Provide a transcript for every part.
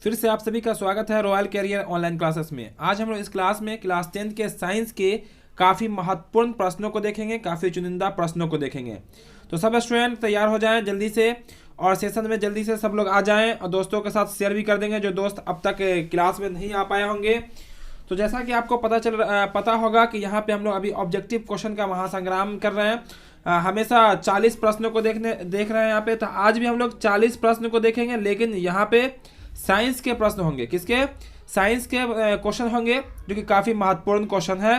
फिर से आप सभी का स्वागत है रॉयल कैरियर ऑनलाइन क्लासेस में। आज हम लोग इस क्लास में क्लास 10 के साइंस के काफ़ी महत्वपूर्ण प्रश्नों को देखेंगे, काफ़ी चुनिंदा प्रश्नों को देखेंगे। तो सब स्टूडेंट तैयार हो जाएं जल्दी से, और सेशन में जल्दी से सब लोग आ जाएं और दोस्तों के साथ शेयर भी कर देंगे जो दोस्त अब तक क्लास में नहीं आ पाए होंगे। तो जैसा कि आपको पता होगा कि यहाँ पे हम लोग अभी ऑब्जेक्टिव क्वेश्चन का महासंग्राम कर रहे हैं। हमेशा 40 प्रश्नों को देख रहे हैं यहाँ पे। तो आज भी हम लोग 40 प्रश्न को देखेंगे, लेकिन यहाँ पे साइंस के प्रश्न होंगे। किसके? साइंस के क्वेश्चन होंगे, जो कि काफ़ी महत्वपूर्ण क्वेश्चन है।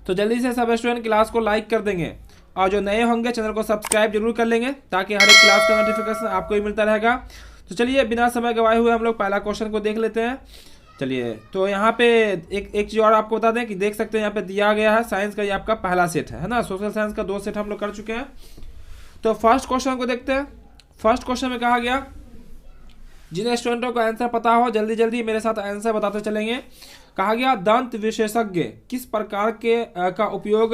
तो जल्दी से सब स्टूडेंट क्लास को लाइक कर देंगे, और जो नए होंगे चैनल को सब्सक्राइब जरूर कर लेंगे, ताकि हर एक क्लास का नोटिफिकेशन आपको ही मिलता रहेगा। तो चलिए बिना समय गवाए हुए हम लोग पहला क्वेश्चन को देख लेते हैं। चलिए, तो यहाँ पे एक चीज़ और आपको बता दें कि देख सकते हैं यहाँ पे दिया गया है साइंस का ये आपका पहला सेट है ना। सोशल साइंस का 2 सेट हम लोग कर चुके हैं। तो फर्स्ट क्वेश्चन को देखते हैं। फर्स्ट क्वेश्चन में कहा गया, जिन स्टूडेंटों को आंसर पता हो जल्दी जल्दी मेरे साथ आंसर बताते चलेंगे। कहा गया, दंत विशेषज्ञ किस प्रकार के का उपयोग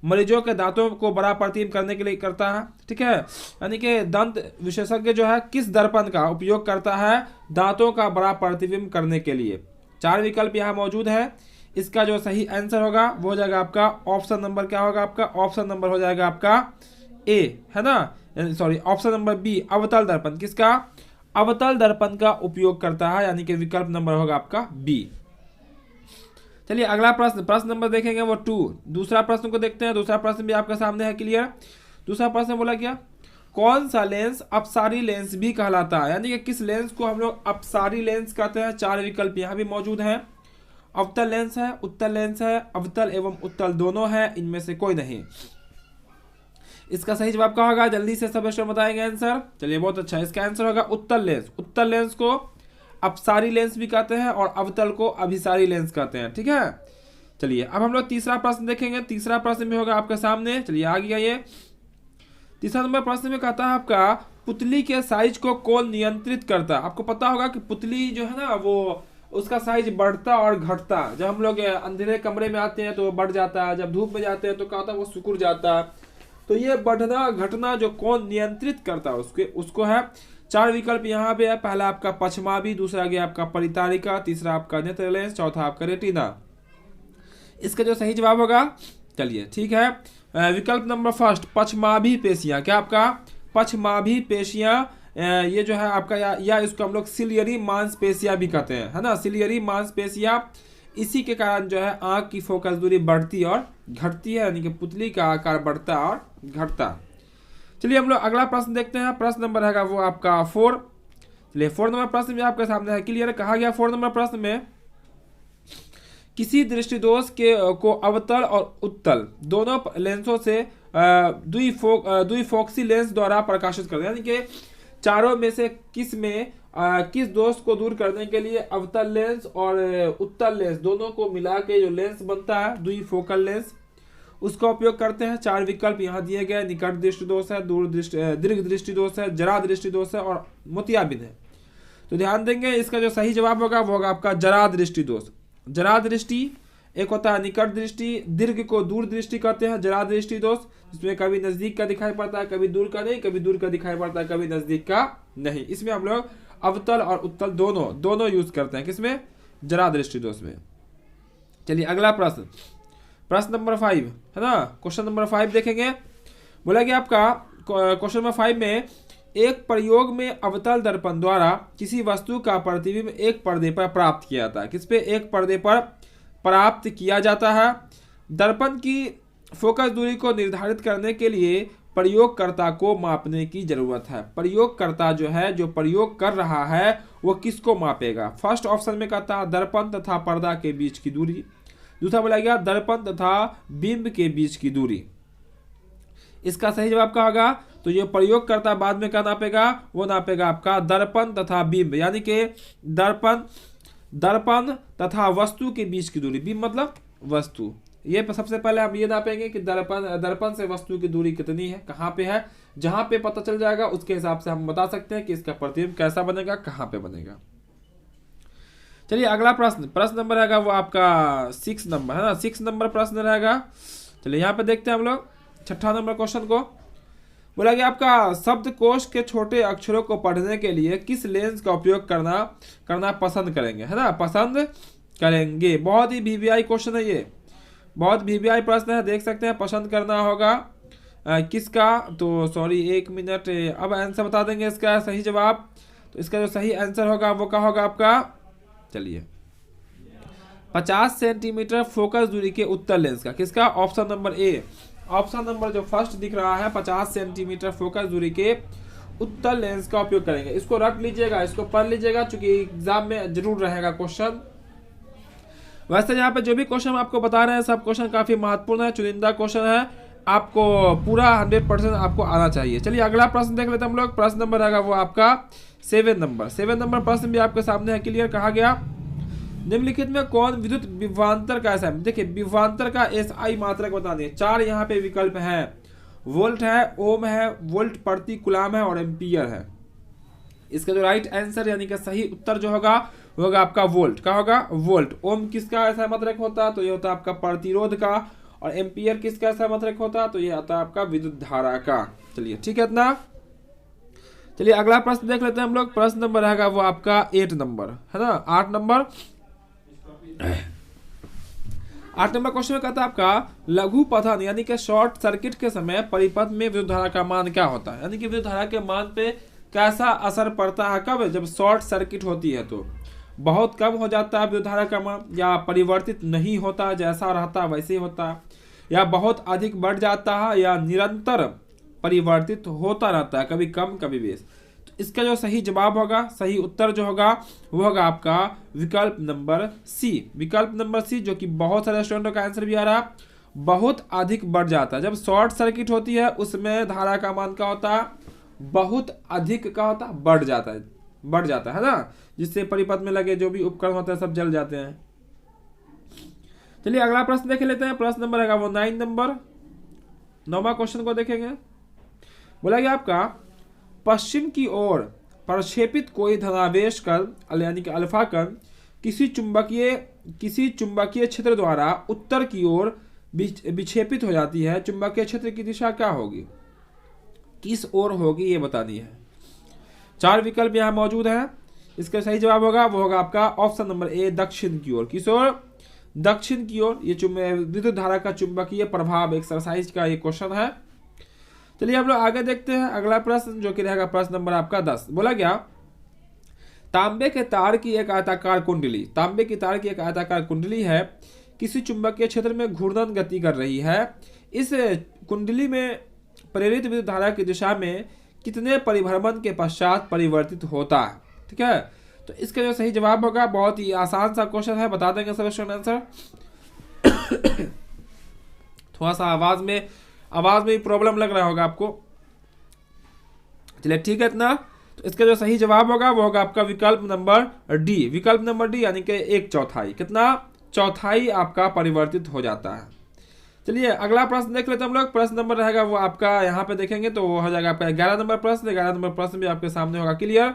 मरीजों के दांतों को बड़ा प्रतिबिंब करने के लिए करता है। ठीक है, यानी कि दंत विशेषज्ञ जो है किस दर्पण का उपयोग करता है दांतों का बड़ा प्रतिबिंब करने के लिए। 4 विकल्प यहाँ मौजूद है। इसका जो सही आंसर होगा वो हो जाएगा आपका ऑप्शन नंबर, क्या होगा आपका ऑप्शन नंबर हो जाएगा आपका ए, है ना, सॉरी ऑप्शन नंबर बी, अवतल दर्पण। किसका? अवतल दर्पण का उपयोग करता है, यानी कि विकल्प नंबर होगा आपका बी। चलिए अगला प्रश्न नंबर देखेंगे वो 2। दूसरा प्रश्न को देखते हैं। दूसरा प्रश्न भी आपके सामने है क्लियर। दूसरा प्रश्न बोला क्या, कौन सा लेंस अपसारी लेंस भी कहलाता है, यानी कि किस लेंस को हम लोग अपसारी लेंस कहते हैं। 4 विकल्प यहाँ भी मौजूद हैं। अवतल लेंस है, उत्तल लेंस है, अवतल एवं उत्तल दोनों है, इनमें से कोई नहीं। इसका सही जवाब क्या होगा? जल्दी से सब स्टूडेंट बताएंगे आंसर। चलिए बहुत अच्छा, इसका आंसर होगा उत्तल लेंस। उत्तल लेंस को अपसारी लेंस भी कहते हैं और अवतल को अभिसारी लेंस कहते हैं। ठीक है, चलिए अब हम लोग तीसरा प्रश्न देखेंगे। तीसरा प्रश्न भी होगा आपके सामने। चलिए आ गया ये तीसरा नंबर प्रश्न में कहता है आपका, पुतली के साइज को कौन नियंत्रित करता है। आपको पता होगा कि पुतली जो है ना, वो उसका साइज बढ़ता और घटता। जब हम लोग अंधेरे कमरे में आते हैं तो वो बढ़ जाता है, जब धूप में जाते हैं तो क्या होता है, वो सिकुड़ जाता है। तो ये बढ़ना घटना जो कौन नियंत्रित करता है उसको है। 4 विकल्प यहाँ पे है। पहला आपका पछमावी, दूसरा गया आपका परितारिका, तीसरा आपका नेत्र लेंस, चौथा आपका रेटिना। इसका जो सही जवाब होगा, चलिए ठीक है, विकल्प नंबर फर्स्ट, पछमावी पेशियां। क्या आपका? पछमावी पेशियां, ये जो है आपका या इसको हम लोग सिलियरी मांसपेशियां भी कहते हैं, है ना, सिलियरी मांसपेशियां। इसी के कारण जो है आंख की फोकस दूरी बढ़ती और घटती है, यानी कि पुतली का आकार बढ़ता और घटता। चलिए हम लोग अगला प्रश्न देखते हैं। प्रश्न नंबर है वो आपका 4। चलिए 4 नंबर प्रश्न भी आपके सामने है क्लियर। कहा गया 4 नंबर प्रश्न में, किसी दृष्टिदोष को अवतल और उत्तल दोनों लेंसों से द्विफोक्सी लेंस द्वारा प्रकाशित करते हैं, यानी कि चारों में से किस दोष को दूर करने के लिए अवतल लेंस और उत्तल लेंस दोनों को मिला के जो लेंस बनता है द्विफोकल लेंस, उसका उपयोग करते हैं। 4 विकल्प यहाँ दिए गए, निकट दृष्टि दोष है, दीर्घ दृष्टि दोष है, जरा दृष्टि दोष है और मोतियाबिंद है। तो ध्यान देंगे, इसका जो सही जवाब होगा वो होगा आपका जरा दृष्टि दोष। जरा दृष्टि एक होता है निकट दृष्टि, दीर्घ को दूर दृष्टि कहते हैं, जरा दृष्टि दोष जिसमें कभी नजदीक का दिखाई पड़ता है, कभी दूर का नहीं, कभी दूर का दिखाई पड़ता है, कभी नजदीक का नहीं। इसमें हम लोग अवतल और उत्तल दोनों यूज करते हैं। किसमें? जरा दृष्टि दोष में। चलिए अगला प्रश्न नंबर 5 है ना, क्वेश्चन नंबर 5 देखेंगे। बोला कि आपका क्वेश्चन नंबर 5 में, एक प्रयोग में अवतल दर्पण द्वारा किसी वस्तु का प्रतिबिंब एक पर्दे पर प्राप्त किया जाता है। किस पे? एक पर्दे पर प्राप्त किया जाता है। दर्पण की फोकस दूरी को निर्धारित करने के लिए प्रयोगकर्ता को मापने की जरूरत है। प्रयोगकर्ता जो है, जो प्रयोग कर रहा है, वो किसको मापेगा? फर्स्ट ऑप्शन में कहता है दर्पण तथा पर्दा के बीच की दूरी। दूसरा बोला गया दर्पण तथा बिंब के बीच की दूरी। इसका सही जवाब क्या होगा? तो ये प्रयोगकर्ता बाद में क्या नापेगा? वो नापेगा आपका दर्पण तथा बिंब, यानी कि दर्पण तथा वस्तु के बीच की दूरी। बिंब मतलब वस्तु। ये सबसे पहले हम ये नापेंगे कि दर्पण से वस्तु की दूरी कितनी है, कहाँ पे है। जहां पे पता चल जाएगा उसके हिसाब से हम बता सकते हैं कि इसका प्रतिबिंब कैसा बनेगा, कहाँ पे बनेगा। चलिए अगला प्रश्न नंबर रहेगा वो आपका 6 नंबर, है ना, 6 नंबर प्रश्न रहेगा। चलिए यहाँ पे देखते हैं हम लोग 6ठा नंबर क्वेश्चन को। बोला कि आपका शब्दकोश के छोटे अक्षरों को पढ़ने के लिए किस लेंस का उपयोग करना पसंद करेंगे, है ना, पसंद करेंगे। बहुत ही वीवीआई क्वेश्चन है ये, बहुत वीवीआई प्रश्न है, देख सकते हैं। पसंद करना होगा किसका, तो सॉरी 1 मिनट, अब आंसर बता देंगे इसका सही जवाब। तो इसका जो सही आंसर होगा वो क्या होगा आपका, चलिए 50 सेंटीमीटर फोकस दूरी के उत्तर लेंस का, किसका, option number A, option number जो फर्स्ट दिख रहा है 50 सेंटीमीटर फोकस दूरी के उत्तर लेंस का उपयोग करेंगे। इसको रख लीजिएगा, इसको पढ़ लीजिएगा, चूंकि एग्जाम में जरूर रहेगा क्वेश्चन। वैसे यहाँ पे जो भी क्वेश्चन आपको बता रहे हैं सब क्वेश्चन काफी महत्वपूर्ण है, चुनिंदा क्वेश्चन है, आपको पूरा 100% आपको आना चाहिए। चलिए अगला प्रश्न देख लेते हैं हम लोग। प्रश्न नंबर रहेगा वो आपका 7 नंबर प्रश्न भी आपके सामने है, क्लियर। कहा गया निम्नलिखित में कौन विद्युत विभवांतर का ऐसा, देखिए विभवांतर का एसआई मात्रक बतानी है। 4 यहाँ पे विकल्प है, वोल्ट है, ओम है, वोल्ट प्रति कुलाम है और एम्पियर है। इसका जो राइट आंसर यानी कि सही उत्तर जो होगा वो होगा आपका वोल्ट। का होगा वोल्ट। ओम किसका ऐसा मात्रक होता है, तो ये होता है आपका प्रतिरोध का, और एम्पियर किसका ऐसा मात्रक होता है, तो ये आता है आपका विद्युत धारा का। चलिए ठीक है इतना। चलिए अगला प्रश्न देख लेते हैं हम लोग। प्रश्न नंबर रहेगा वो आपका 8 नंबर, है ना, 8 नंबर क्वेश्चन में कहता है आपका लघु पथन यानी कि शॉर्ट सर्किट के समय परिपथ में विद्युत धारा का मान क्या होता है, यानी कि विद्युत धारा के मान पे कैसा असर पड़ता है, कब, जब शॉर्ट सर्किट होती है तो बहुत कम हो जाता है विद्युत धारा का मान, या परिवर्तित नहीं होता, जैसा रहता वैसे ही होता, या बहुत अधिक बढ़ जाता है, या निरंतर परिवर्तित होता रहता है, कभी कम कभी बेस। तो इसका जो सही जवाब होगा, सही उत्तर जो होगा वो होगा आपका विकल्प नंबर सी, विकल्प नंबर सी, जो कि बहुत सारे स्टूडेंटों का आंसर भी आ रहा, बहुत अधिक बढ़ जाता है। जब शॉर्ट सर्किट होती है उसमें धारा का मान क्या होता है, बहुत अधिक का होता है, बढ़ जाता है ना, जिससे परिपथ में लगे जो भी उपकरण होते हैं सब जल जाते हैं। चलिए अगला प्रश्न देख लेते हैं। प्रश्न नंबर है वो 9 नंबर, 9वां क्वेश्चन को देखेंगे। बोला गया आपका पश्चिम की ओर प्रक्षेपित कोई धनावेश कण यानी कि अल्फा कण किसी चुंबकीय क्षेत्र द्वारा उत्तर की ओर विक्षेपित हो जाती है, चुंबकीय क्षेत्र की दिशा क्या होगी, किस ओर होगी ये बतानी है। 4 विकल्प यहाँ मौजूद हैं। इसका सही जवाब होगा वो होगा आपका ऑप्शन नंबर ए, दक्षिण की ओर। किस ओर, दक्षिण की ओर। ये विद्युत धारा का चुंबकीय प्रभाव एक्सरसाइज का ये क्वेश्चन है। चलिए हम लोग आगे देखते हैं अगला प्रश्न, जो कि रहेगा प्रश्न नंबर आपका 10। बोला गया तांबे के तार की एक आयताकार कुंडली, तांबे की तार की एक आयताकार कुंडली है, किसी चुंबकीय क्षेत्र में घूर्णन गति कर रही है। इस कुंडली में प्रेरित विद्युत धारा की दिशा में कितने परिभ्रमण के पश्चात परिवर्तित होता है, ठीक है। तो इसका जो सही जवाब होगा, बहुत ही आसान सा क्वेश्चन है, बता देंगे सब स्टूडेंट आंसर। थोड़ा सा आवाज में प्रॉब्लम लग रहा होगा आपको। चलिए ठीक है इतना। तो इसका जो सही जवाब होगा वो होगा आपका विकल्प नंबर डी, विकल्प नंबर डी, यानी कि 1/4, कितना, चौथाई आपका परिवर्तित हो जाता है। चलिए अगला प्रश्न देख लेते हैं हम लोग। प्रश्न नंबर रहेगा वो आपका यहाँ पे देखेंगे तो वो हो जाएगा आपका 11 नंबर प्रश्न। 11 नंबर प्रश्न भी आपके सामने होगा, क्लियर।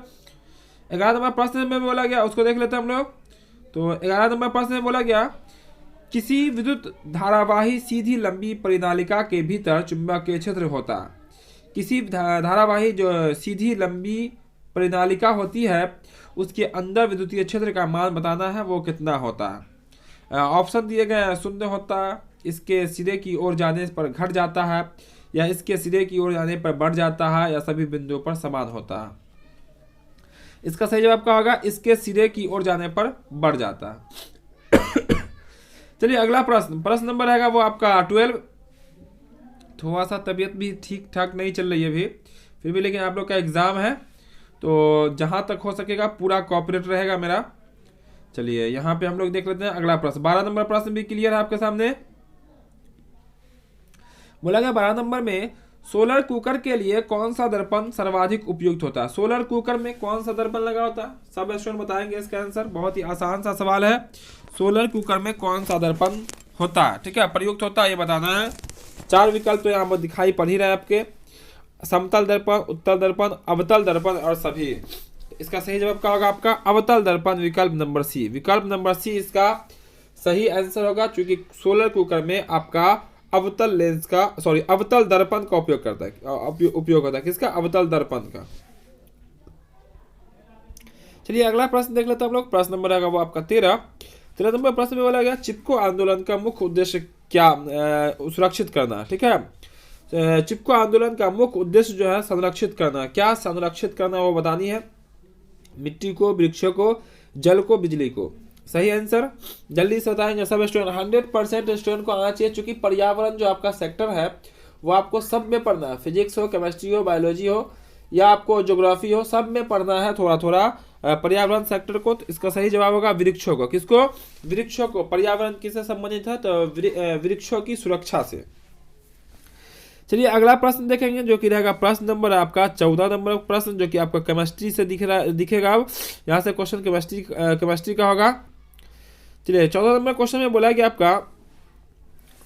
11 नंबर प्रश्न में बोला गया, उसको देख लेते हैं हम लोग। तो 11 नंबर प्रश्न में बोला गया किसी विद्युत धारावाही सीधी लंबी परिनालिका के भीतर चुंबकीय क्षेत्र होता है। किसी धारावाही जो सीधी लंबी परिनालिका होती है उसके अंदर विद्युतीय क्षेत्र का मान बताना है, वो कितना होता है। ऑप्शन दिए गए हैं, शून्य होता है, इसके सिरे की ओर जाने पर घट जाता है, या इसके सिरे की ओर जाने पर बढ़ जाता है, या सभी बिंदुओं पर समान होता है। इसका सही जवाब क्या होगा, इसके सिरे की ओर जाने पर बढ़ जाता है। चलिए अगला प्रश्न नंबर रहेगा वो आपका 12। थोड़ा सा तबीयत भी ठीक ठाक नहीं चल रही है अभी, फिर भी लेकिन आप लोग का एग्जाम है तो जहां तक हो सकेगा पूरा कोऑपरेट रहेगा मेरा। चलिए यहाँ पे हम लोग देख लेते हैं अगला प्रश्न। 12 नंबर प्रश्न भी क्लियर है आपके सामने। बोला गया 12 नंबर में सोलर कुकर के लिए कौन सा दर्पण सर्वाधिक उपयुक्त होता है। सोलर कुकर में कौन सा दर्पण लगा होता है, सब स्टूडेंट बताएंगे इसका आंसर। बहुत ही आसान सा सवाल है, सोलर कुकर में कौन सा दर्पण होता है, ठीक है, प्रयुक्त होता है, ये बताना है। 4 विकल्प तो यहाँ पर दिखाई पड़ ही रहे हैं आपके, समतल दर्पण, उत्तल दर्पण, अवतल दर्पण और सभी। इसका सही जवाब क्या होगा आपका अवतल दर्पण, विकल्प नंबर सी, विकल्प नंबर सी इसका सही आंसर होगा, क्योंकि सोलर कुकर में आपका अवतल लेंस का अवतल दर्पण का उपयोग करता है, उपयोग होता है किसका? अवतल दर्पण का। चलिए अगला प्रश्न देख लेते हैं हम लोग। प्रश्न नंबर आएगा वो आपका 13 नंबर प्रश्न में बोला गया चिपको आंदोलन का मुख्य उद्देश्य क्या? सुरक्षित करना। ठीक है, चिपको आंदोलन का मुख्य उद्देश्य जो है संरक्षित करना। क्या संरक्षित करना वो बतानी है? मिट्टी को, वृक्षों को, जल को, बिजली को। सही आंसर जल्दी से बताएंगे सब स्टूडेंट। 100% स्टूडेंट को आना चाहिए, चूंकि पर्यावरण जो आपका सेक्टर है वो आपको सब में पढ़ना है। फिजिक्स हो, केमिस्ट्री हो, बायोलॉजी हो या आपको ज्योग्राफी हो, सब में पढ़ना है थोड़ा थोड़ा पर्यावरण सेक्टर को। तो इसका सही जवाब होगा वृक्षों को। किसको? वृक्षों को। पर्यावरण किससे संबंधित है? तो वृक्षों की सुरक्षा से। चलिए अगला प्रश्न देखेंगे जो कि रहेगा प्रश्न नंबर आपका 14 नंबर प्रश्न, जो कि आपका केमिस्ट्री से दिखेगा। यहाँ से क्वेश्चन केमिस्ट्री का होगा। चलिए 14 नंबर क्वेश्चन में बोला गया आपका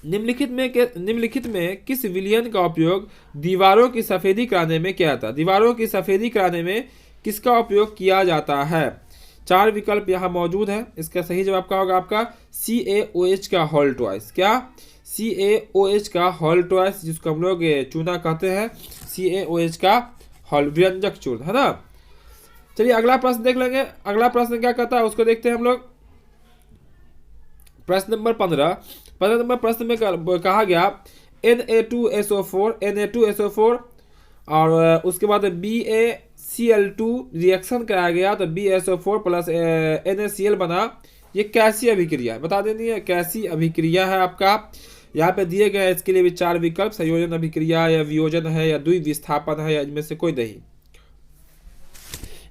निम्नलिखित में किस विलयन का उपयोग दीवारों की सफेदी कराने में किया जाता है? दीवारों की सफेदी कराने में किसका उपयोग किया जाता है? 4 विकल्प यहाँ मौजूद है। इसका सही जवाब क्या होगा आपका? CaOH का हॉल ट्वाइस। क्या? CaOH का हॉल ट्वाइस, जिसको हम लोग चूना कहते हैं। CaOH का हॉल व्यंजक चूर्ण, है ना। चलिए अगला प्रश्न देख लेंगे। अगला प्रश्न क्या कहता है उसको देखते हैं हम लोग। प्रश्न नंबर 15 नंबर प्रश्न में कहा गया Na2SO4 और उसके बाद BaCl2 रिएक्शन कराया गया तो BaSO4 प्लस NaCl बना। ये कैसी अभिक्रिया है? बता देनी है कैसी अभिक्रिया है आपका। यहाँ पे दिए गए इसके लिए भी 4 विकल्प, संयोजन अभिक्रिया या वियोजन है या द्विविस्थापन है या इनमें से कोई नहीं।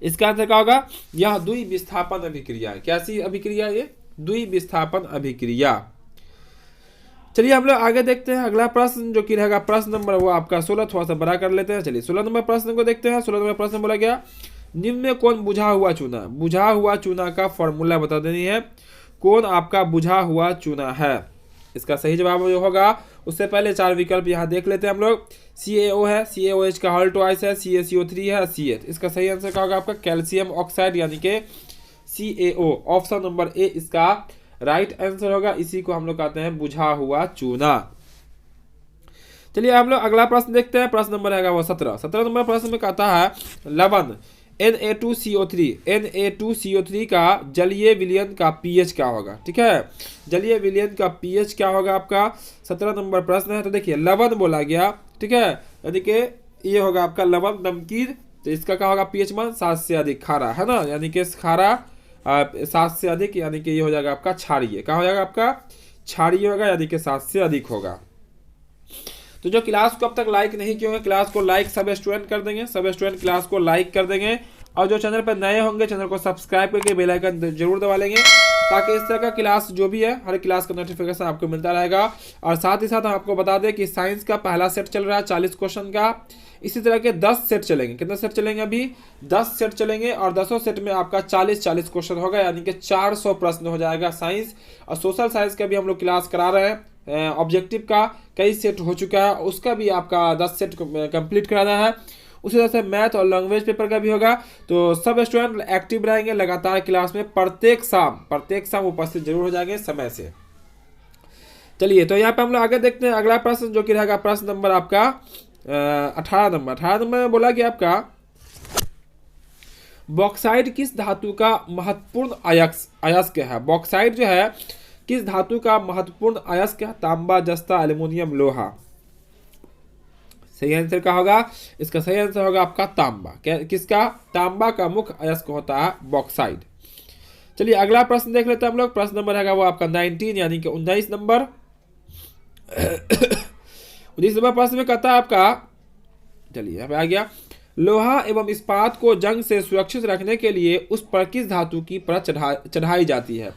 इसका आंसर क्या होगा? यह द्विविस्थापन अभिक्रिया है। कैसी अभिक्रिया? ये द्विविस्थापन अभिक्रिया। चलिए हम लोग आगे देखते हैं अगला प्रश्न जो कि रहेगा प्रश्न नंबर वो आपका 16, थोड़ा सा बड़ा कर लेते हैं। चलिए 16 नंबर प्रश्न को देखते हैं। 16 नंबर प्रश्न बोला गया निम्न में कौन बुझा हुआ चूना? बुझा हुआ चूना का फॉर्मूला बता देनी है। कौन आपका बुझा हुआ चूना है? इसका सही जवाब जो होगा, उससे पहले 4 विकल्प यहाँ देख लेते हैं हम लोग। CaO है, CaOH का हॉल ट्वाइस है, CaCO3 है, CH। इसका सही आंसर क्या होगा आपका? कैल्शियम ऑक्साइड यानी कि CaO। ऑप्शन नंबर ए इसका राइट आंसर होगा। इसी को हम लोग कहते हैं बुझा हुआ चूना। चलिए हम लोग अगला प्रश्न देखते हैं। प्रश्न नंबर रहेगा वो 17 नंबर प्रश्न में कहता है लवण Na2CO3 का जलीय विलयन का pH क्या होगा? ठीक है, जलीय विलयन का pH क्या होगा आपका? 17 नंबर प्रश्न है। तो देखिए लवण बोला गया, ठीक है, यानी कि ये होगा आपका लवण नमकीन। तो इसका क्या होगा? pH मान 7 से अधिक। खारा है ना, यानी कि खारा 7 से अधिक, यानी कि ये हो जाएगा आपका क्षारीय। क्या हो जाएगा आपका? क्षारीय होगा, यानी कि 7 से अधिक होगा। तो जो क्लास को अब तक लाइक नहीं किए होंगे, क्लास को लाइक सब स्टूडेंट कर देंगे। सब स्टूडेंट क्लास को लाइक कर देंगे और जो चैनल पर नए होंगे चैनल को सब्सक्राइब करके बेल आइकन जरूर दबा लेंगे, ताकि इस तरह का क्लास जो भी है हर क्लास का नोटिफिकेशन आपको मिलता रहेगा। और साथ ही साथ हम आपको बता दें कि साइंस का पहला सेट चल रहा है 40 क्वेश्चन का। इसी तरह के 10 सेट चलेंगे। कितने सेट चलेंगे? अभी 10 सेट चलेंगे और 10 सेट में आपका 40 क्वेश्चन होगा, यानी कि 400 प्रश्न हो जाएगा साइंस। और सोशल साइंस का भी हम लोग क्लास करा रहे हैं। ऑब्जेक्टिव का कई सेट हो चुका है, उसका भी आपका 10 सेट कंप्लीट कराना है। उसी तरह से मैथ और लैंग्वेज पेपर का भी होगा। तो सब स्टूडेंट एक्टिव रहेंगे लगातार क्लास में। प्रत्येक शाम उपस्थित जरूर हो जाएंगे समय से। चलिए तो यहाँ पे हम लोग आगे देखते हैं अगला प्रश्न जो कि रहेगा प्रश्न नंबर आपका 18 नंबर में बोला कि आपका बॉक्साइट किस धातु का महत्वपूर्ण अयस्क है? बॉक्साइट जो है किस धातु का महत्वपूर्ण अयस्क है? तांबा, जस्ता, एल्युमिनियम, लोहा। सही आंसर क्या होगा? इसका सही आंसर होगा आपका तांबा। किसका? तांबा का मुख्य अयस्क होता है बॉक्साइट। चलिए अगला प्रश्न देख लेते हैं हम लोग। प्रश्न नंबर रहेगा वो आपका 19 यानी कि 19 नंबर 19 नंबर प्रश्न में कहता है आपका, चलिए यहाँ पे आ गया, लोहा एवं इस्पात को जंग से सुरक्षित रखने के लिए उस पर किस धातु की परत चढ़ाई जाती है?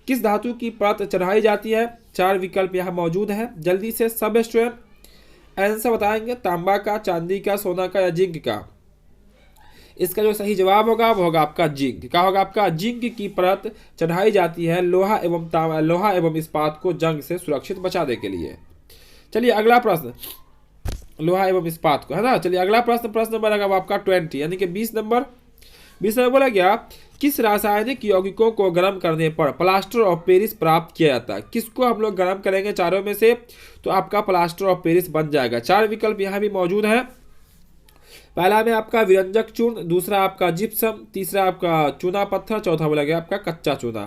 किस धातु की परत चढ़ाई जाती है? 4 विकल्प यहाँ मौजूद है। जल्दी से सब स्टूडेंट आंसर बताएंगे। तांबा का, चांदी का, सोना का या जिंक का? इसका जो सही जवाब होगा वो होगा आपका जिंक। क्या होगा आपका? जिंक की परत चढ़ाई जाती है लोहा एवं इस्पात को जंग से सुरक्षित बचाने के लिए। चलिए अगला प्रश्न, लोहा एवं इस्पात को, है ना। चलिए अगला प्रश्न नंबर आएगा वो आपका 20 यानी कि 20 नंबर बोला गया किस रासायनिक यौगिकों को गर्म करने पर प्लास्टर ऑफ पेरिस प्राप्त किया जाता है? किसको हम लोग गर्म करेंगे चारों में से तो आपका प्लास्टर ऑफ पेरिस बन जाएगा? चार विकल्प यहाँ भी मौजूद है। पहला में आपका विरंजक चूर्ण, दूसरा आपका जिप्सम, तीसरा आपका चूना पत्थर, चौथा बोला गया आपका कच्चा चूना।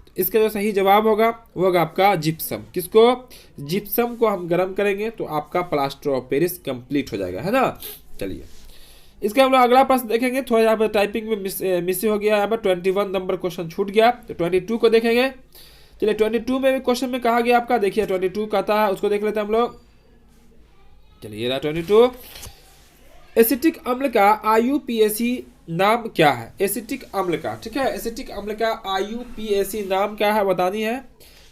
तो इसका जो सही जवाब होगा वो होगा आपका जिप्सम। किसको? जिप्सम को हम गर्म करेंगे तो आपका प्लास्टर ऑफ पेरिस कंप्लीट हो जाएगा, है ना। चलिए इसका हम लोग अगला प्रश्न देखेंगे। थोड़ा यहाँ पर टाइपिंग में मिस हो गया, यहाँ पर 21 नंबर क्वेश्चन छूट गया, तो 22 को देखेंगे। चलिए 22 में भी क्वेश्चन में कहा गया आपका, देखिए 22 कहता है, उसको देख लेते हैं हम लोग। चलिए ये रहा 22। एसिटिक अम्ल का IUPAC नाम क्या है? एसिटिक अम्ल का, ठीक है, एसिटिक अम्ल का IUPAC नाम क्या है बतानी है।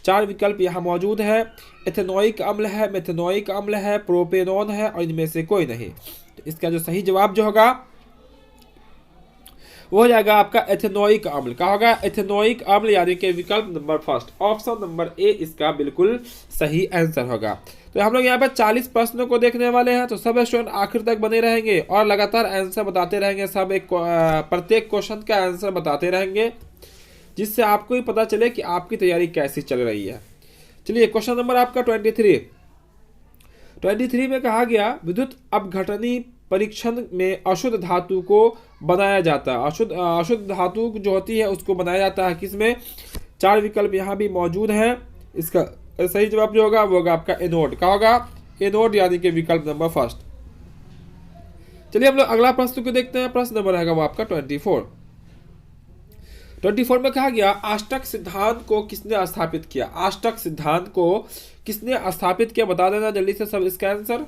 चार विकल्प यहाँ मौजूद है। एथेनोइक अम्ल है, मेथेनोइक अम्ल है, प्रोपेनॉन है और इनमें से कोई नहीं। तो इसका जो सही जवाब जो होगा वो हो जाएगा आपका एथेनोइक अम्ल। क्या होगा? एथेनोइक अम्ल, यानी कि विकल्प number first, option number A इसका बिल्कुल सही आंसर होगा। तो हम लोग यहाँ पर 40 प्रश्नों को देखने वाले हैं, तो सब स्टूडेंट आखिर तक बने रहेंगे और लगातार आंसर बताते रहेंगे। सब एक प्रत्येक क्वेश्चन का आंसर बताते रहेंगे, जिससे आपको ही पता चले कि आपकी तैयारी कैसी चल रही है। चलिए क्वेश्चन नंबर आपका 23 में कहा गया विद्युत अपघटनी परीक्षण में अशुद्ध धातु को बनाया जाता है। अशुद्ध धातु जो होती है उसको बनाया जाता है किसमें? चार विकल्प यहाँ भी मौजूद है। इसका सही जवाब जो होगा वो होगा आपका एनोड। क्या होगा? एनोड, यानी कि विकल्प नंबर फर्स्ट। चलिए हम लोग अगला प्रश्न को देखते हैं। प्रश्न नंबर रहेगा वो आपका 24 में कहा गया आष्टक सिद्धांत को किसने स्थापित किया? आष्टक सिद्धांत को किसने स्थापित किया बता देना जल्दी से सब इसका आंसर।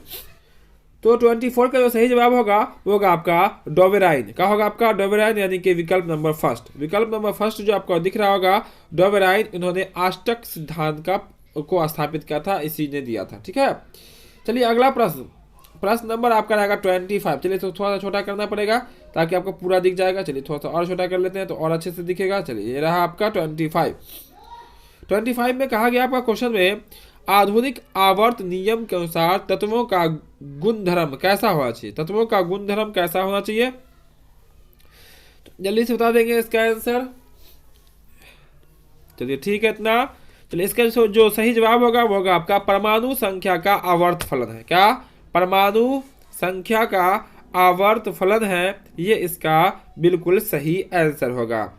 तो 24 का जो सही जवाब होगा वो होगा आपका डोबेराइन। क्या होगा आपका? डोबेराइन, यानी कि विकल्प नंबर फर्स्ट। विकल्प नंबर फर्स्ट जो आपको दिख रहा होगा डोबेराइन, इन्होंने आष्टक सिद्धांत को स्थापित किया था, इसी ने दिया था, ठीक है। चलिए अगला प्रश्न नंबर आपका रहेगा 25। चलिए तो थोड़ा सा छोटा करना पड़ेगा ताकि आपको पूरा दिख जाएगा। चलिए थोड़ा सा और छोटा कर लेते हैं तो और अच्छे से दिखेगा। चलिए ये रहा आपका 25 में कहा गया आपका क्वेश्चन में आधुनिक आवर्त नियम के अनुसार तत्वों का गुणधर्म कैसा होना चाहिए? तत्वों का गुणधर्म कैसा होना चाहिए? तो जल्दी से बता देंगे इसका आंसर। चलिए ठीक है इतना। चलिए इसका जो सही जवाब होगा वो होगा आपका परमाणु संख्या का आवर्त फलन है। क्या? परमाणु संख्या का आवर्त फलन है, ये इसका बिल्कुल सही आंसर होगा।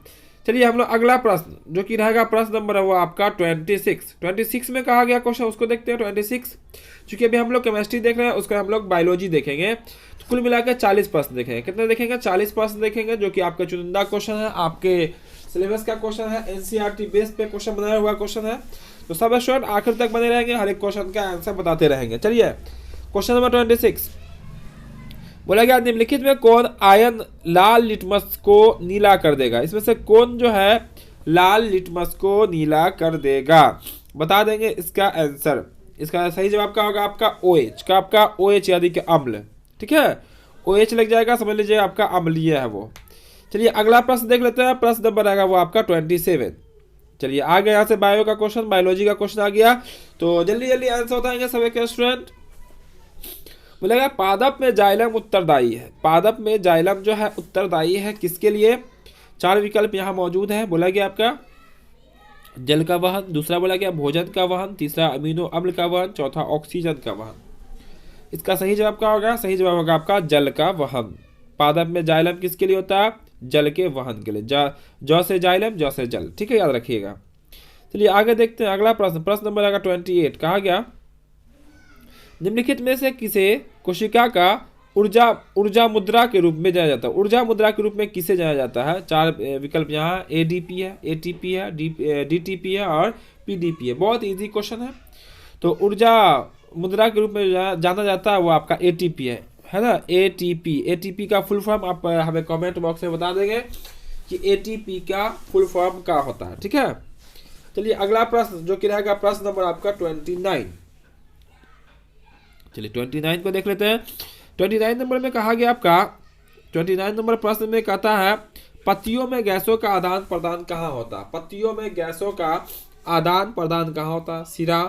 चलिए हम लोग अगला प्रश्न जो कि रहेगा प्रश्न नंबर है वो आपका 26 में कहा गया क्वेश्चन, उसको देखते हैं। 26 चूंकि अभी हम लोग केमिस्ट्री देख रहे हैं, उसका हम लोग बायोलॉजी देखेंगे, तो कुल मिलाकर 40 प्रश्न देखेंगे। कितने देखेंगे? 40 प्रश्न देखेंगे, जो कि आपका चुनिंदा क्वेश्चन है, आपके सिलेबस का क्वेश्चन है, NCERT बेस पे क्वेश्चन बनाया हुआ क्वेश्चन है। तो सब स्टूडेंट आखिर तक बने रहेंगे, हर एक क्वेश्चन का आंसर बताते रहेंगे। चलिए क्वेश्चन नंबर 26 बोला गया निम्नलिखित में कौन आयन लाल लिटमस को नीला कर देगा? इसमें से कौन जो है लाल लिटमस को नीला कर देगा? बता देंगे इसका आंसर। इसका सही जवाब का होगा आपका OH का, आपका OH यानी कि अम्ल, ठीक है। OH लग जाएगा, समझ लीजिए आपका अम्लीय है वो। चलिए अगला प्रश्न देख लेते हैं। प्रश्न नंबर आएगा वो आपका 27। चलिए आ गया यहाँ से बायो का क्वेश्चन, बायोलॉजी का क्वेश्चन आ गया, तो जल्दी जल्दी आंसर बताएंगे सभी के स्टूडेंट। बोलेगा पादप में जाइलम उत्तरदायी है। पादप में जाइलम जो है उत्तरदायी है किसके लिए? चार विकल्प यहाँ मौजूद है। बोला गया आपका जल का वहन, दूसरा बोला गया भोजन का वहन, तीसरा अमीनो अम्ल का वहन, चौथा ऑक्सीजन का वहन। इसका सही जवाब क्या होगा? सही जवाब होगा आपका जल का वहन। पादप में जाइलम किसके लिए होता है? जल के वहन के लिए। जौ से जाइलम, जौ से जल, ठीक है, याद रखिएगा। चलिए आगे देखते हैं अगला प्रश्न। प्रश्न नंबर आएगा 28। कहा गया निम्नलिखित में से किसे कोशिका का ऊर्जा मुद्रा के रूप में जाना जाता है? ऊर्जा मुद्रा के रूप में किसे जाना जाता है? चार विकल्प यहाँ ADP है, ATP है, DTP है और PDP है। बहुत इजी क्वेश्चन है। तो ऊर्जा मुद्रा के रूप में जाना जाता है वो आपका ATP है ना, ATP का फुल फॉर्म आप हमें कमेंट बॉक्स में बता देंगे कि ATP का फुल फॉर्म क्या होता है, ठीक है। चलिए अगला प्रश्न जो कि रहेगा प्रश्न नंबर आपका 29। चलिए 29 को देख लेते हैं। 29 नंबर में कहा गया आपका 29 नंबर प्रश्न में कहता है पत्तियों में गैसों का आदान प्रदान कहाँ होता है? पत्तियों में गैसों का आदान प्रदान कहाँ होता है? शिरा,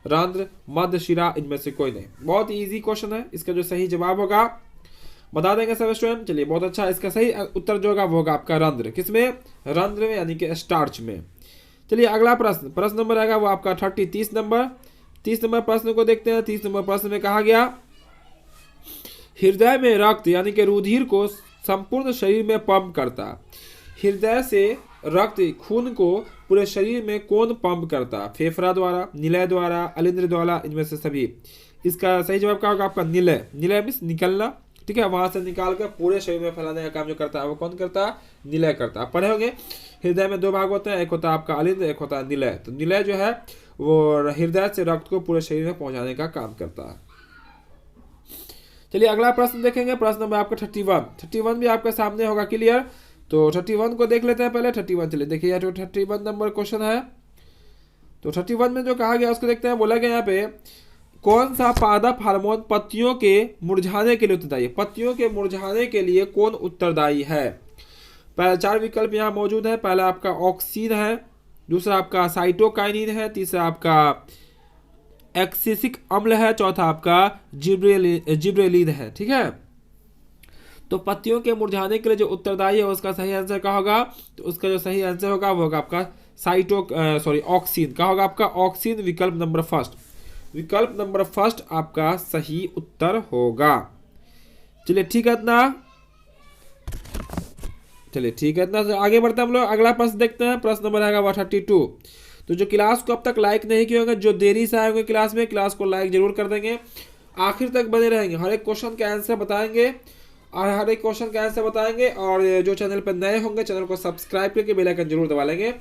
रंध्र, मध्य शिरा, इनमें से कोई नहीं। बहुत इजी क्वेश्चन है। इसका जो सही जवाब होगा बता देंगे सब स्टूडेंट। चलिए बहुत अच्छा, इसका सही उत्तर जो होगा वो होगा आपका रंध्र। किसमें? रंध्र में, यानी कि स्टार्च में। चलिए अगला प्रश्न, प्रश्न नंबर आएगा वो आपका 30 नंबर। 30 नंबर प्रश्न को देखते हैं। 30 नंबर प्रश्न में कहा गया, हृदय में रक्त यानी कि रुधिर को संपूर्ण शरीर में पंप करता। हृदय से रक्त खून को पूरे शरीर में कौन पंप करता? फेफड़ा द्वारा, निलय द्वारा, अलिंद्र द्वारा, इनमें से सभी। इसका सही जवाब क्या होगा आपका? निलय। निलय मीन्स निकलना, ठीक है, वहां से निकाल कर पूरे शरीर में फैलाने का काम जो करता है वो कौन करता है? निलय करता है। आप पढ़े होंगे हृदय में दो भाग होते हैं, एक होता है आपका अलिंद, एक होता है निलय। तो निलय जो है वो हृदय से रक्त को पूरे शरीर में पहुंचाने का काम करता है। चलिए अगला प्रश्न देखेंगे, प्रश्न नंबर आपका 31। 31 भी आपके सामने होगा क्लियर। तो 31 को देख लेते हैं पहले। 31 चलिए देखिए, तो 31 नंबर क्वेश्चन है। तो 31 में जो कहा गया उसको देखते हैं। बोला गया यहाँ पे, कौन सा पादप हार्मोन पत्तियों के मुरझाने के लिए उत्तरदायी है? पत्तियों के मुरझाने के लिए कौन उत्तरदायी है? पहला 4 विकल्प यहाँ मौजूद है। पहला आपका ऑक्सीन है, दूसरा आपका साइटोकाइनिन है, तीसरा आपका एक्सिसिक अम्ल है, चौथा आपका जिब्रेलिन है। ठीक है, तो पत्तियों के मुरझाने के लिए जो उत्तरदायी है उसका सही आंसर क्या होगा? तो उसका जो सही आंसर होगा वो होगा आपका ऑक्सीन। क्या होगा आपका? ऑक्सीन, विकल्प नंबर फर्स्ट। विकल्प नंबर फर्स्ट आपका सही उत्तर होगा। चलिए ठीक है इतना। चलिए ठीक है इतना, आगे बढ़ते हैं हम लोग। अगला प्रश्न देखते हैं। प्रश्न नंबर आएगा 32। तो जो क्लास को अब तक लाइक नहीं किए होंगे, जो देरी से आए होंगे क्लास में, क्लास को लाइक जरूर कर देंगे। आखिर तक बने रहेंगे, हर एक क्वेश्चन का आंसर बताएंगे और जो चैनल पर नए होंगे चैनल को सब्सक्राइब करके बेल आइकन जरूर दबा लेंगे,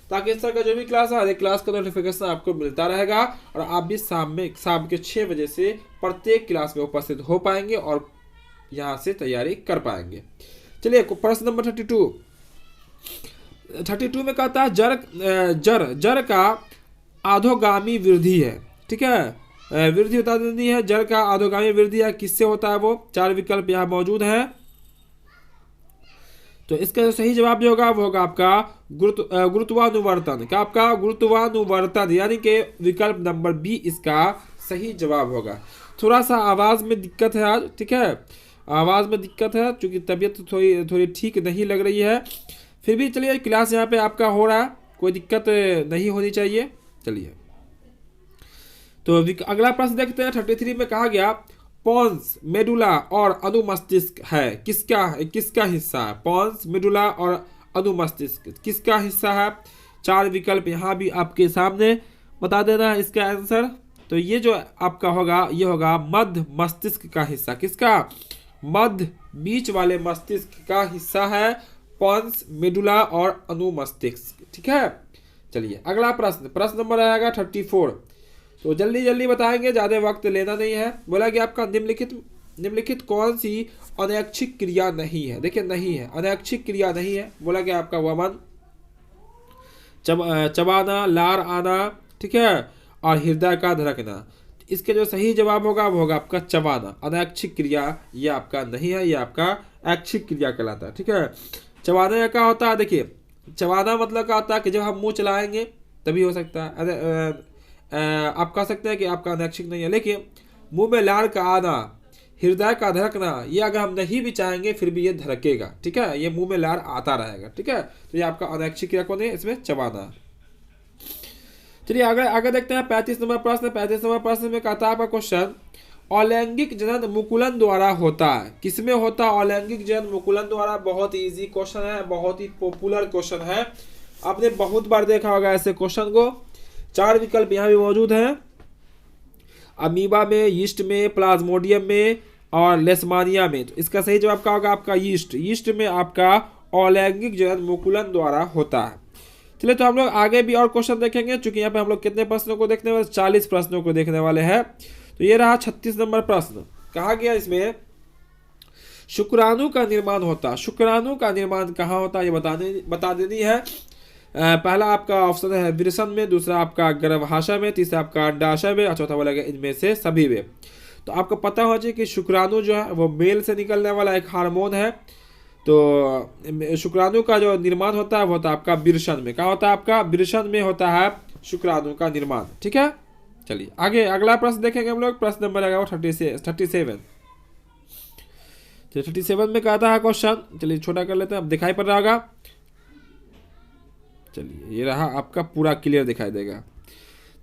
ताकि इस तरह का जो भी क्लास है हर एक क्लास का नोटिफिकेशन आपको मिलता रहेगा और आप भी शाम के 6 बजे से प्रत्येक क्लास में उपस्थित हो पाएंगे और यहाँ से तैयारी कर पाएंगे। चलिए प्रश्न नंबर 32 में कहता है, जर का अधोगामी वृद्धि है। ठीक है, वृद्धि बता देनी है। जड़ का अधोगामी वृद्धि है, किससे होता है वो? 4 विकल्प यहाँ मौजूद है। तो इसका जो सही जवाब जो होगा वो होगा आपका गुरुत्वानुवर्तन। क्या आपका? गुरुत्वानुवर्तन, यानी कि विकल्प नंबर बी इसका सही जवाब होगा। थोड़ा सा आवाज में दिक्कत है आज, ठीक है, आवाज में दिक्कत है क्योंकि तबीयत थोड़ी ठीक नहीं लग रही है। फिर भी चलिए क्लास यहाँ पे आपका हो रहा है, कोई दिक्कत नहीं होनी चाहिए। चलिए तो अगला प्रश्न देखते हैं। 33 में कहा गया, पॉन्स, मेडुला और अनुमस्तिष्क है किसका हिस्सा है? पॉन्स, मेडुला और अनुमस्तिष्क किसका हिस्सा है? 4 विकल्प यहाँ भी आपके सामने, बता देना है इसका आंसर। तो ये जो आपका होगा ये होगा मध्य मस्तिष्क का हिस्सा। किसका? मध्य बीच वाले मस्तिष्क का हिस्सा है पॉन्स, मेडुला और अनुमस्तिष्क। ठीक है, चलिए अगला प्रश्न नंबर आएगा 34। तो जल्दी बताएंगे, ज्यादा वक्त लेना नहीं है। बोला कि आपका निम्नलिखित कौन सी अनैच्छिक क्रिया नहीं है? देखिए नहीं है, अनैच्छिक क्रिया नहीं है। बोला कि आपका वमन, चबाना, लार आना, ठीक है, और हृदय का धड़कना। इसके जो सही जवाब होगा वो होगा आपका चबाना। अनैच्छिक क्रिया ये आपका नहीं है, ये आपका ऐच्छिक क्रिया कहलाता है। ठीक है, चबाना क्या होता है? देखिए चबाना मतलब क्या होता है कि जब हम मुंह चलाएंगे तभी हो सकता है। आप कह सकते हैं कि आपका अनैच्छिक नहीं है, लेकिन मुंह में लार का आना, हृदय का धड़कना, ये अगर हम नहीं भी चाहेंगे फिर भी ये धड़केगा। ठीक है, ये मुंह में लार आता रहेगा। ठीक है, तो ये आपका अनैच्छिक क्रिया कौन है? इसमें चबाना। चलिए आगे देखते हैं 35 नंबर प्रश्न। 35 नंबर प्रश्न में कहता है आपका क्वेश्चन, अलैंगिक जनन मुकुलन द्वारा होता है। किसमें होता है अलैंगिक जनन मुकुलन द्वारा? बहुत इजी क्वेश्चन है, बहुत ही पॉपुलर क्वेश्चन है, आपने बहुत बार देखा होगा ऐसे क्वेश्चन को। 4 विकल्प यहाँ भी मौजूद हैं, अमीबा में, यीस्ट में, प्लाज्मोडियम में और लेशमानिया में। तो इसका सही जवाब क्या होगा आपका? यीस्ट में आपका अलैंगिक जनन मुकुलन द्वारा होता है। चलिए तो हम लोग आगे भी और क्वेश्चन देखेंगे, चूंकि यहाँ पे हम लोग कितने प्रश्नों को देखने वाले? 40 प्रश्नों को देखने वाले हैं। तो ये रहा 36 नंबर प्रश्न। कहा गया इसमें शुक्राणु का निर्माण होता है। शुक्राणु का निर्माण कहाँ होता है ये बता देनी है। पहला आपका ऑप्शन है वृषण में, दूसरा आपका गर्भाशय में, तीसरा आपका अंडाशय में और चौथा बोला गया इनमें से सभी में। तो आपको पता होना चाहिए कि शुक्राणु जो है वो मेल से निकलने वाला एक हार्मोन है। तो शुक्राणु का जो निर्माण होता है वो होता है आपका वृषण में। क्या होता है आपका? वृषण में होता है शुक्राणु का निर्माण। ठीक है, चलिए आगे अगला प्रश्न देखेंगे हम लोग। प्रश्न नंबर आएगा 37। तो 37 में कहता है क्वेश्चन, चलिए छोटा कर लेते हैं, अब दिखाई पड़ रहा होगा। चलिए ये रहा, आपका पूरा क्लियर दिखाई देगा।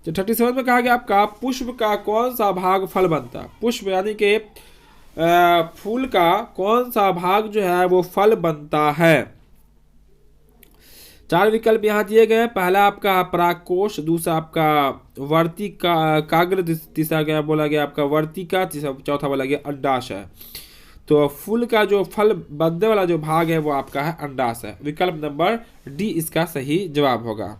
तो 37 में कहा गया आपका पुष्प का कौन सा भाग फल बनता है। पुष्प यानी कि फूल का कौन सा भाग जो है वो फल बनता है। 4 विकल्प यहाँ दिए गए। पहला आपका परागकोश, दूसरा आपका काग्र, तीसरा गया बोला गया आपका वर्तिका, तीसरा चौथा बोला गया अंडाशय। तो फूल का जो फल बनने वाला जो भाग है वो आपका है अंडाशय। विकल्प नंबर डी इसका सही जवाब होगा।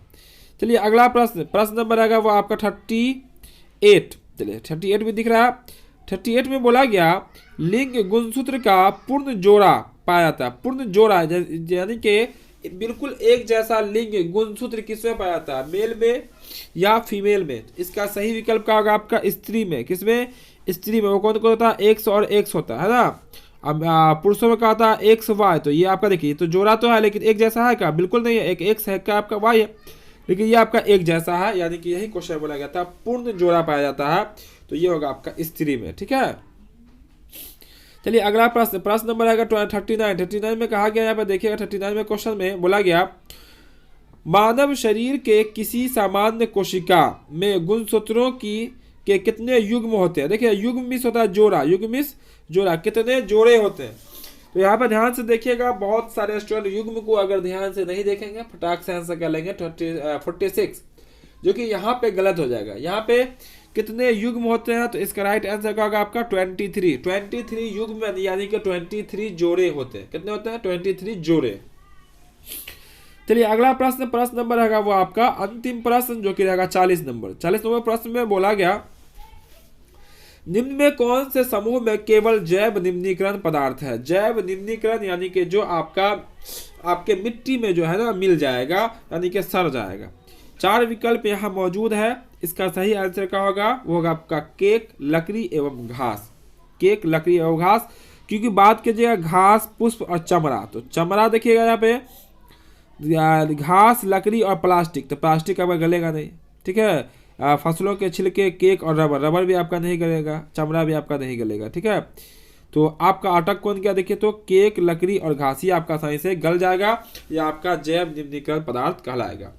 चलिए अगला प्रश्न नंबर आएगा वो आपका 38। चलिए 38 भी दिख रहा है। 38 में बोला गया लिंग गुणसूत्र का पूर्ण जोड़ा पाया जाता है। पूर्ण जोड़ा यानी कि बिल्कुल एक जैसा लिंग गुणसूत्र किसमें पाया जाता है, मेल में या फीमेल में। इसका सही विकल्प क्या होगा आपका स्त्री में। किसमें, स्त्री में। वो कौन कौन होता है, एक्स और एक्स होता है ना। अब पुरुषों में क्या होता है एक्स वाई। तो ये आपका देखिए तो जोड़ा तो है लेकिन एक जैसा है क्या, बिल्कुल नहीं है। एक एक्स है क्या आपका वाई है, लेकिन ये आपका एक जैसा है, यानी कि यही क्वेश्चन बोला गया था पूर्ण जोड़ा पाया जाता है। तो ये होगा आपका स्त्री में, ठीक है। चलिए अगला प्रश्न नंबर आएगा 39 में कहा गया, यहाँ पर देखिएगा 39 में क्वेश्चन में बोला गया मानव शरीर के किसी सामान्य कोशिका में गुणसूत्रों के कितने युग्म होते हैं। देखिए युग्म मिस होता है जोड़ा, युग्म मिस जोड़ा, कितने जोड़े होते हैं। तो यहाँ पर ध्यान से देखिएगा, बहुत सारे स्टूडेंट युग्म को अगर ध्यान से नहीं देखेंगे फटाक से आंसर कर लेंगे 46, जो कि यहाँ पे गलत हो जाएगा। यहाँ पे कितने युग्म होते हैं, तो इसका राइट आंसर क्या होगा आपका 23 युग्म, यानी कि 23 जोड़े होते हैं। कितने होते हैं, 23 जोड़े। चलिए अगला प्रश्न नंबर रहेगा वो आपका अंतिम प्रश्न, जो कि रहेगा 40 नंबर प्रश्न में बोला गया निम्न में कौन से समूह में केवल जैव निम्नीकरण पदार्थ है। जैव निम्नीकरण यानी कि जो आपके मिट्टी में जो है ना मिल जाएगा, यानी कि सड़ जाएगा। 4 विकल्प यहाँ मौजूद है। इसका सही आंसर क्या होगा, वो होगा आपका केक, लकड़ी एवं घास। केक, लकड़ी एवं घास, क्योंकि बात कीजिएगा घास, पुष्प और चमड़ा। तो चमड़ा देखिएगा यहाँ पे, घास, लकड़ी और प्लास्टिक। तो प्लास्टिक आपका गलेगा नहीं, ठीक है। फसलों के छिलके, केक और रबर भी आपका नहीं गलेगा, चमड़ा भी आपका नहीं गलेगा, ठीक है। तो आपका अटक कौन क्या, देखिए तो केक, लकड़ी और घास, ये आपका सही से गल जाएगा, यह आपका जैव निम्नीकरण पदार्थ कहलाएगा।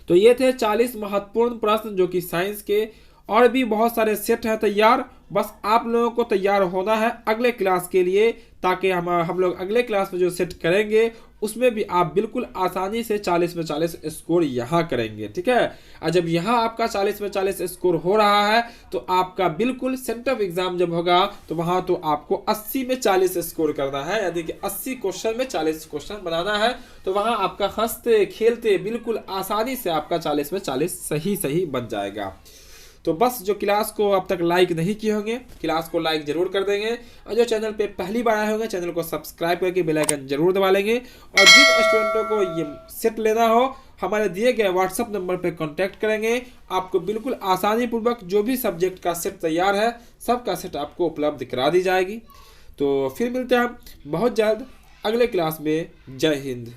तो ये थे 40 महत्वपूर्ण प्रश्न जो कि साइंस के, और भी बहुत सारे सेट है तैयार। बस आप लोगों को तैयार होना है अगले क्लास के लिए, ताकि हम लोग अगले क्लास में जो सेट करेंगे उसमें भी आप बिल्कुल आसानी से 40 में 40 स्कोर यहाँ करेंगे, ठीक है। और जब यहाँ आपका 40 में 40 स्कोर हो रहा है तो आपका बिल्कुल सेंटर एग्जाम जब होगा तो वहाँ तो आपको 80 में 40 स्कोर करना है, यानी कि 80 क्वेश्चन में 40 क्वेश्चन बनाना है। तो वहाँ आपका हंसते खेलते बिल्कुल आसानी से आपका 40 में 40 सही बन जाएगा। तो बस जो क्लास को अब तक लाइक नहीं किए होंगे, क्लास को लाइक जरूर कर देंगे, और जो चैनल पे पहली बार आए होंगे चैनल को सब्सक्राइब करके बेल आइकन जरूर दबा लेंगे। और जिन स्टूडेंटों को ये सेट लेना हो हमारे दिए गए व्हाट्सएप नंबर पे कांटेक्ट करेंगे। आपको बिल्कुल आसानी पूर्वक जो भी सब्जेक्ट का सेट तैयार है सबका सेट आपको उपलब्ध करा दी जाएगी। तो फिर मिलते हैं हम बहुत जल्द अगले क्लास में। जय हिंद।